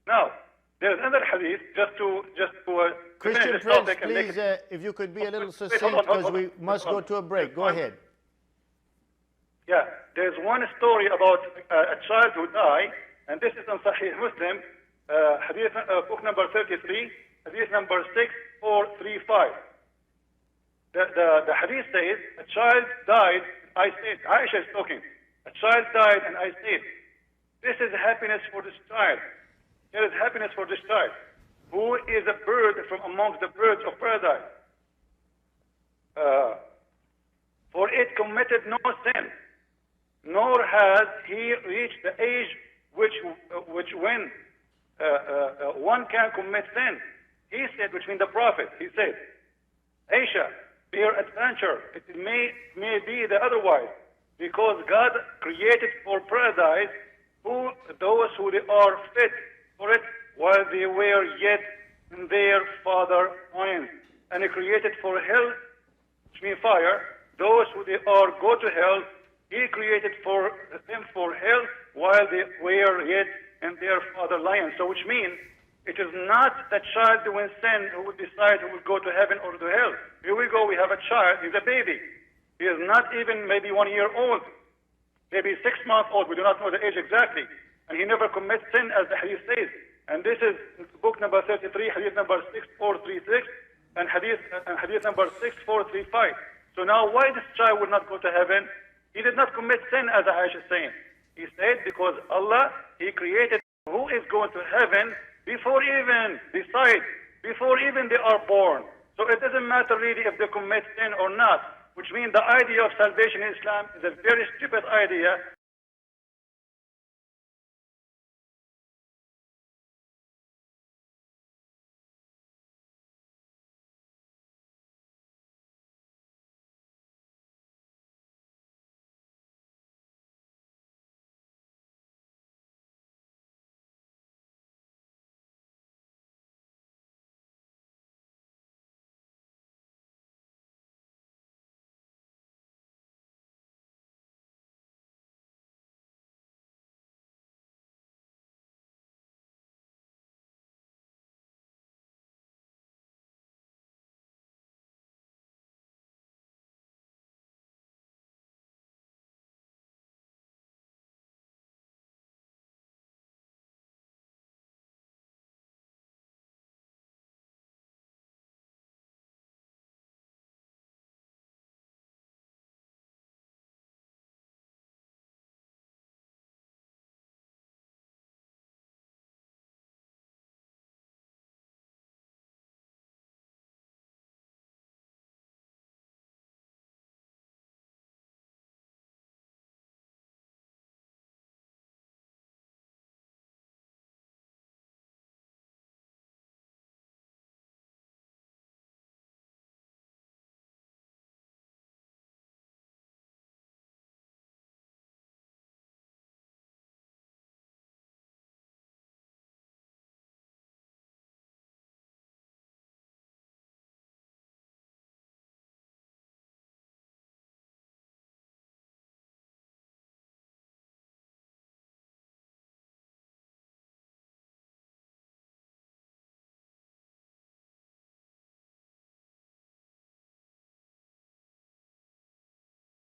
Now, there's another hadith, just to Christian Prince, please, if you could be a little succinct, because we must go to a break. Go ahead. Yeah, there's one story about a child who died, and this is in Sahih Muslim, hadith book number 33, hadith number 6435. The hadith says, a child died, I said, Aisha is talking, a child died and I said, this is happiness for this child. There is happiness for this child, who is a bird from amongst the birds of paradise. For it committed no sin, nor has he reached the age which when one can commit sin. He said, between the Prophet, he said, Aisha, their adventure, it may be the otherwise, because God created for paradise those who they are fit for it while they were yet in their father womb. And he created for hell, which means fire, those who they are go to hell. He created for them for hell while they were yet in their father lion. So which means it is not the child doing sin who will decide who will go to heaven or to hell. Here we go, we have a child, he's a baby. He is not even maybe 1 year old, maybe 6 months old, we do not know the age exactly. And he never commits sin, as the hadith says. And this is book number 33, hadith number 6436, and hadith number 6435. So now why this child will not go to heaven? He did not commit sin, as Aisha is saying. He said because Allah, He created who is going to heaven before even decide, before even they are born. So it doesn't matter really if they commit sin or not, which means the idea of salvation in Islam is a very stupid idea.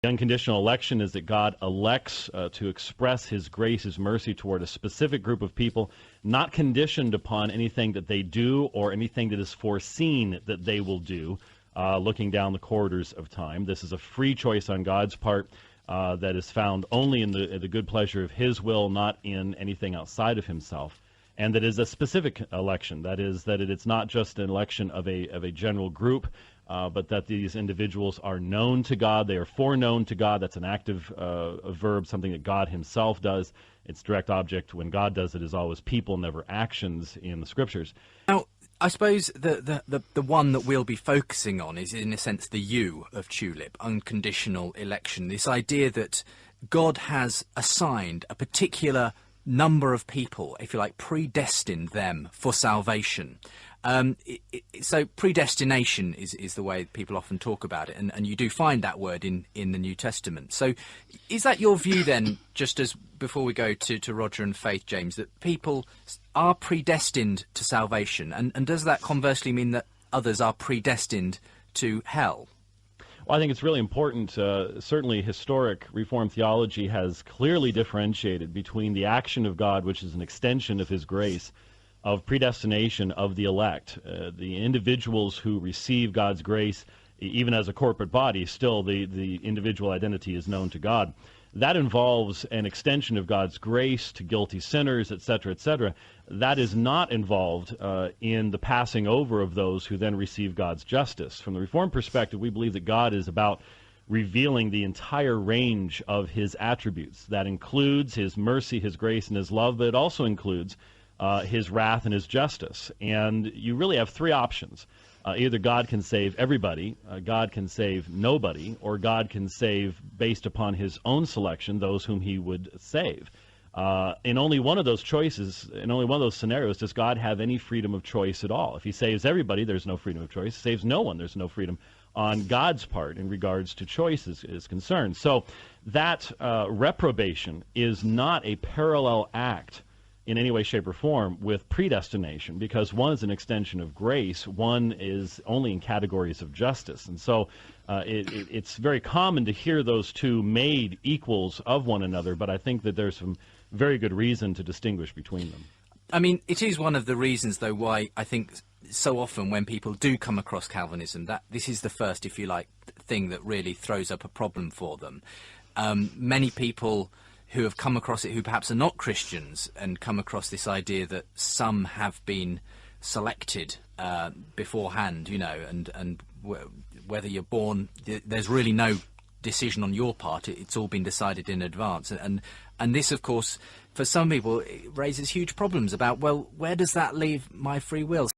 The unconditional election is that God elects to express His grace, His mercy toward a specific group of people, not conditioned upon anything that they do or anything that is foreseen that they will do, looking down the corridors of time. This is a free choice on God's part that is found only in the good pleasure of His will, not in anything outside of Himself. And that is a specific election. That is, that it's not just an election of a general group, but that these individuals are known to God, they are foreknown to God. That's an active verb, something that God Himself does. Its direct object, when God does it, is always people, never actions in the Scriptures. Now, I suppose the one that we'll be focusing on is, in a sense, the U of TULIP, unconditional election. This idea that God has assigned a particular number of people, if you like, predestined them for salvation. So predestination is the way people often talk about it, and you do find that word in the New Testament. So is that your view then, just as before we go to Roger and Faith, James, that people are predestined to salvation, and does that conversely mean that others are predestined to hell? Well, I think it's really important. Certainly, historic Reformed theology has clearly differentiated between the action of God, which is an extension of His grace, of predestination of the elect, the individuals who receive God's grace, even as a corporate body. Still, the individual identity is known to God. That involves an extension of God's grace to guilty sinners, etc., etc. That is not involved in the passing over of those who then receive God's justice. From the Reformed perspective, we believe that God is about revealing the entire range of His attributes. That includes His mercy, His grace, and His love, but it also includes His wrath and His justice. And you really have three options. Either God can save everybody, God can save nobody, or God can save, based upon His own selection, those whom He would save. In only one of those choices, in only one of those scenarios, does God have any freedom of choice at all. If He saves everybody, there's no freedom of choice. If He saves no one, there's no freedom on God's part in regards to choice is concerned. So that reprobation is not a parallel act in any way, shape, or form with predestination, because one is an extension of grace, one is only in categories of justice. And so it's very common to hear those two made equals of one another, but I think that there's some very good reason to distinguish between them. I mean, it is one of the reasons, though, why I think so often when people do come across Calvinism, that this is the first, if you like, thing that really throws up a problem for them. Many people who have come across it, who perhaps are not Christians, and come across this idea that some have been selected beforehand, you know, and whether you're born, there's really no decision on your part. It's all been decided in advance. And this, of course, for some people, it raises huge problems about, well, where does that leave my free will?